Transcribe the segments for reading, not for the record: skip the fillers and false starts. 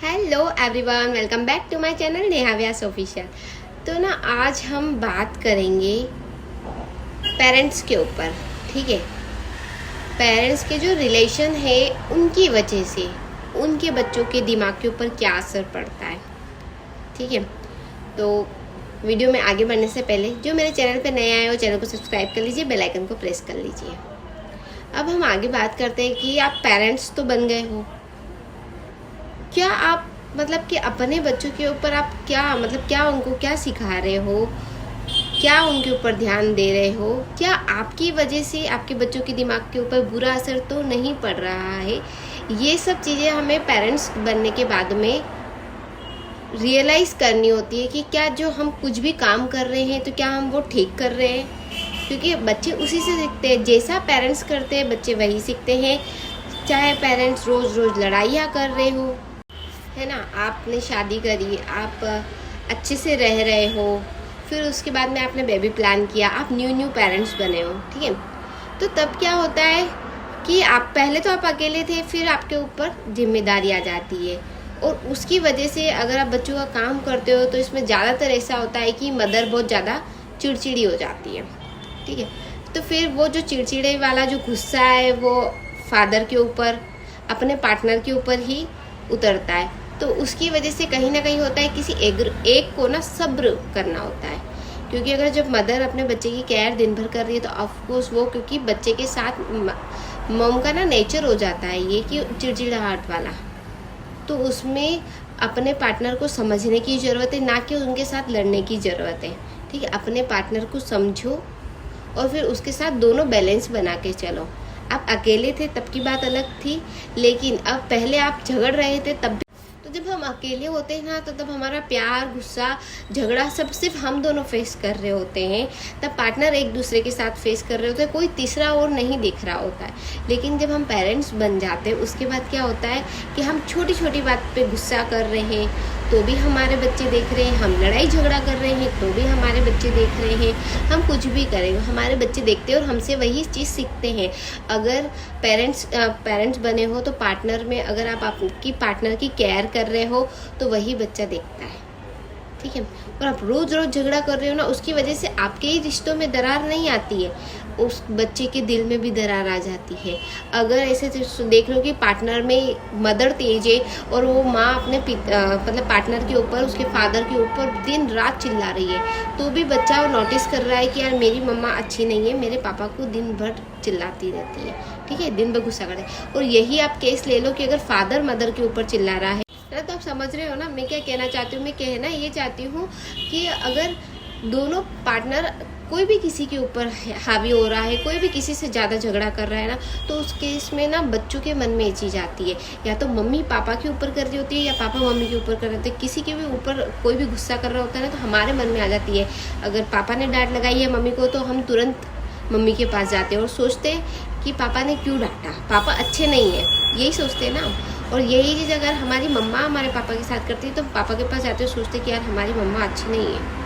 Hello everyone, welcome back to my channel Neha Vyas official. तो ना आज हम बात करेंगे पेरेंट्स के ऊपर। ठीक है, पेरेंट्स के जो रिलेशन है उनकी वजह से उनके बच्चों के दिमाग के ऊपर क्या असर पड़ता है। ठीक है, तो वीडियो में आगे बढ़ने से पहले जो मेरे चैनल पर नए आए हो चैनल को सब्सक्राइब कर लीजिए, बेल आइकन को प्रेस कर लीजिए। अब हम आगे बात करते हैं कि आप पेरेंट्स तो बन गए हो, क्या आप कि अपने बच्चों के ऊपर आप क्या उनको क्या सिखा रहे हो, क्या उनके ऊपर ध्यान दे रहे हो, क्या आपकी वजह से आपके बच्चों के दिमाग के ऊपर बुरा असर तो नहीं पड़ रहा है। ये सब चीज़ें हमें पेरेंट्स बनने के बाद में रियलाइज़ करनी होती है कि क्या जो हम कुछ भी काम कर रहे हैं तो क्या हम वो ठीक कर रहे हैं, क्योंकि बच्चे उसी से सीखते हैं। जैसा पेरेंट्स करते हैं बच्चे वही सीखते हैं। चाहे पेरेंट्स रोज़ रोज़ लड़ाइयाँ कर रहे हो, है ना, आपने शादी करी, आप अच्छे से रह रहे हो, फिर उसके बाद में आपने बेबी प्लान किया, आप न्यू पेरेंट्स बने हो। ठीक है, तो तब क्या होता है कि आप पहले तो आप अकेले थे, फिर आपके ऊपर जिम्मेदारी आ जाती है और उसकी वजह से अगर आप बच्चों का काम करते हो तो इसमें ज़्यादातर ऐसा होता है कि मदर बहुत ज़्यादा चिड़चिड़ी हो जाती है। ठीक है, तो फिर वो जो चिड़चिड़े वाला जो गुस्सा है वो फादर के ऊपर, अपने पार्टनर के ऊपर ही उतरता है। तो उसकी वजह से कहीं ना कहीं होता है किसी एक को ना सब्र करना होता है, क्योंकि अगर जब मदर अपने बच्चे की केयर दिन भर कर रही है तो ऑफकोर्स वो, क्योंकि बच्चे के साथ मॉम का ना नेचर हो जाता है ये कि चिड़चिड़ाहट वाला, तो उसमें अपने पार्टनर को समझने की ज़रूरत है, ना कि उनके साथ लड़ने की ज़रूरत है। ठीक है, अपने पार्टनर को समझो और फिर उसके साथ दोनों बैलेंस बना के चलो। आप अकेले थे तब की बात अलग थी, लेकिन अब पहले आप झगड़ रहे थे तब। जब हम अकेले होते हैं ना तो तब हमारा प्यार, गुस्सा, झगड़ा सब सिर्फ हम दोनों फेस कर रहे होते हैं। तब पार्टनर एक दूसरे के साथ फेस कर रहे होते हैं, कोई तीसरा और नहीं दिख रहा होता है। लेकिन जब हम पेरेंट्स बन जाते हैं उसके बाद क्या होता है कि हम छोटी छोटी बात पे गुस्सा कर रहे हैं तो भी हमारे बच्चे देख रहे हैं, हम लड़ाई झगड़ा कर रहे हैं तो भी हमारे बच्चे देख रहे हैं, हम कुछ भी करें हमारे बच्चे देखते हैं और हमसे वही चीज़ सीखते हैं। अगर पेरेंट्स बने हो तो पार्टनर में अगर आप आपकी पार्टनर की केयर कर रहे हो तो वही बच्चा देखता है। ठीक है, और आप रोज़ रोज़ झगड़ा कर रहे हो ना, उसकी वजह से आपके ही रिश्तों में दरार नहीं आती है, उस बच्चे के दिल में भी दरार आ जाती है। अगर ऐसे देख लो कि पार्टनर में मदर तेज है और वो माँ अपने पार्टनर के ऊपर, उसके फादर के ऊपर दिन रात चिल्ला रही है, तो भी बच्चा वो नोटिस कर रहा है कि यार मेरी मम्मा अच्छी नहीं है, मेरे पापा को दिन भर चिल्लाती रहती है। ठीक है, दिन भर गुस्सा करते हैं। और यही आप केस ले लो कि अगर फादर मदर के ऊपर चिल्ला रहा है तो आप समझ रहे हो ना मैं क्या कहना चाहती हूँ। मैं कहना ये चाहती हूँ कि अगर दोनों पार्टनर कोई भी किसी के ऊपर हावी हो रहा है, कोई भी किसी से ज़्यादा झगड़ा कर रहा है ना, तो उस केस में ना बच्चों के मन में ये चीज़ आती है, या तो मम्मी पापा के ऊपर कर रही होती है या पापा मम्मी के ऊपर कर रहे होते हैं। किसी के भी ऊपर कोई भी गुस्सा कर रहा होता है ना तो हमारे मन में आ जाती है। अगर पापा ने डांट लगाई है मम्मी को तो हम तुरंत मम्मी के पास जाते हैं और सोचते हैं कि पापा ने क्यों डांटा, पापा अच्छे नहीं है, यही सोचते हैं ना। और यही चीज़ अगर हमारी मम्मा हमारे पापा के साथ करती है तो पापा के पास जाते हैं, सोचते कि यार हमारी मम्मा अच्छी नहीं है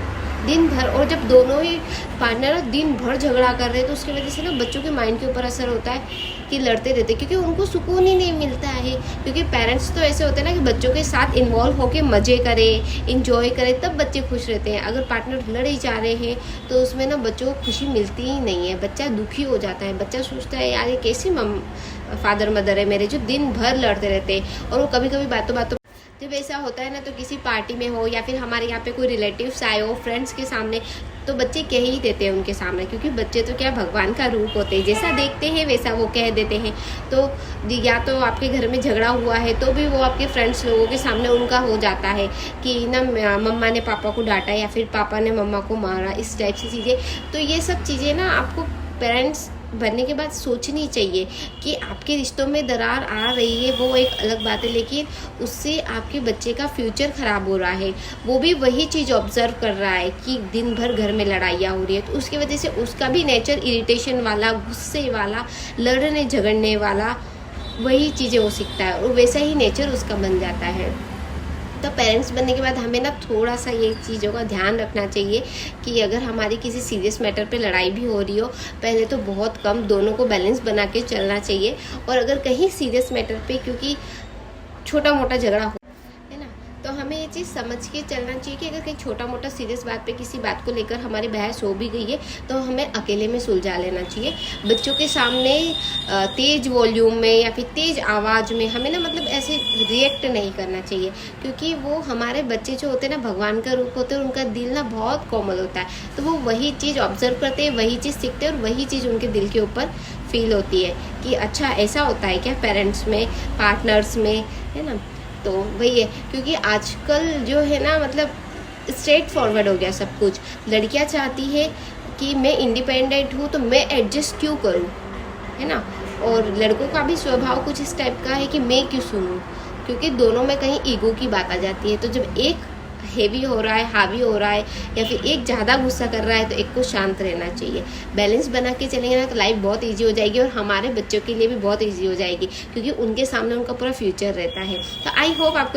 दिन भर। और जब दोनों ही पार्टनर दिन भर झगड़ा कर रहे हैं तो उसकी वजह से ना बच्चों के माइंड के ऊपर असर होता है कि लड़ते रहते, क्योंकि उनको सुकून ही नहीं मिलता है। क्योंकि पेरेंट्स तो ऐसे होते हैं ना कि बच्चों के साथ इन्वॉल्व होकर मज़े करें, इंजॉय करें, तब बच्चे खुश रहते हैं। अगर पार्टनर लड़ ही जा रहे हैं तो उसमें ना बच्चों को खुशी मिलती ही नहीं है, बच्चा दुखी हो जाता है। बच्चा सोचता है यार ये कैसी फादर मदर है मेरे जो दिन भर लड़ते रहते हैं। और वो कभी कभी बातों जब ऐसा होता है ना तो किसी पार्टी में हो या फिर हमारे यहाँ पे कोई रिलेटिव्स आए हो, फ्रेंड्स के सामने, तो बच्चे कह ही देते हैं उनके सामने, क्योंकि बच्चे तो क्या भगवान का रूप होते हैं, जैसा देखते हैं वैसा वो कह देते हैं। तो या तो आपके घर में झगड़ा हुआ है तो भी वो आपके फ्रेंड्स लोगों के सामने उनका हो जाता है कि ना मम्मा ने पापा को डांटा या फिर पापा ने मम्मा को मारा, इस टाइप से चीज़ें। तो ये सब चीज़ें ना आपको पेरेंट्स बनने के बाद सोचनी चाहिए कि आपके रिश्तों में दरार आ रही है, वो एक अलग बात है, लेकिन उससे आपके बच्चे का फ्यूचर ख़राब हो रहा है। वो भी वही चीज़ ऑब्जर्व कर रहा है कि दिन भर घर में लड़ाइयाँ हो रही है, तो उसकी वजह से उसका भी नेचर इरिटेशन वाला, गुस्से वाला, लड़ने झगड़ने वाला, वही चीज़ें वो सीखता है और वैसा ही नेचर उसका बन जाता है। तो पेरेंट्स बनने के बाद हमें ना थोड़ा सा ये चीज़ों का ध्यान रखना चाहिए कि अगर हमारी किसी सीरियस मैटर पे लड़ाई भी हो रही हो, पहले तो बहुत कम, दोनों को बैलेंस बना के चलना चाहिए। और अगर कहीं सीरियस मैटर पे, क्योंकि छोटा मोटा झगड़ा हो हमें ये चीज़ समझ के चलना चाहिए कि अगर कहीं छोटा मोटा सीरियस बात पे किसी बात को लेकर हमारी बहस हो भी गई है तो हमें अकेले में सुलझा लेना चाहिए। बच्चों के सामने तेज़ वॉल्यूम में या फिर तेज़ आवाज़ में हमें ना मतलब ऐसे रिएक्ट नहीं करना चाहिए, क्योंकि वो हमारे बच्चे जो होते हैं ना भगवान का रूप होते हैं, उनका दिल ना बहुत कोमल होता है, तो वो वही चीज़ ऑब्जर्व करते हैं, वही चीज़ सीखते हैं और वही चीज़ उनके दिल के ऊपर फील होती है कि अच्छा ऐसा होता है क्या पेरेंट्स में, पार्टनर्स में, है ना। तो वही है, क्योंकि आजकल जो है ना मतलब स्ट्रेट फॉरवर्ड हो गया सब कुछ। लड़कियां चाहती है कि मैं इंडिपेंडेंट हूँ तो मैं एडजस्ट क्यों करूँ, है ना, और लड़कों का भी स्वभाव कुछ इस टाइप का है कि मैं क्यों सुनूँ, क्योंकि दोनों में कहीं ईगो की बात आ जाती है। तो जब एक हेवी हो रहा है, हावी हो रहा है या फिर एक ज़्यादा गुस्सा कर रहा है तो एक को शांत रहना चाहिए। बैलेंस बना के चलेंगे ना तो लाइफ बहुत इजी हो जाएगी और हमारे बच्चों के लिए भी बहुत इजी हो जाएगी, क्योंकि उनके सामने उनका पूरा फ्यूचर रहता है। तो आई होप आपको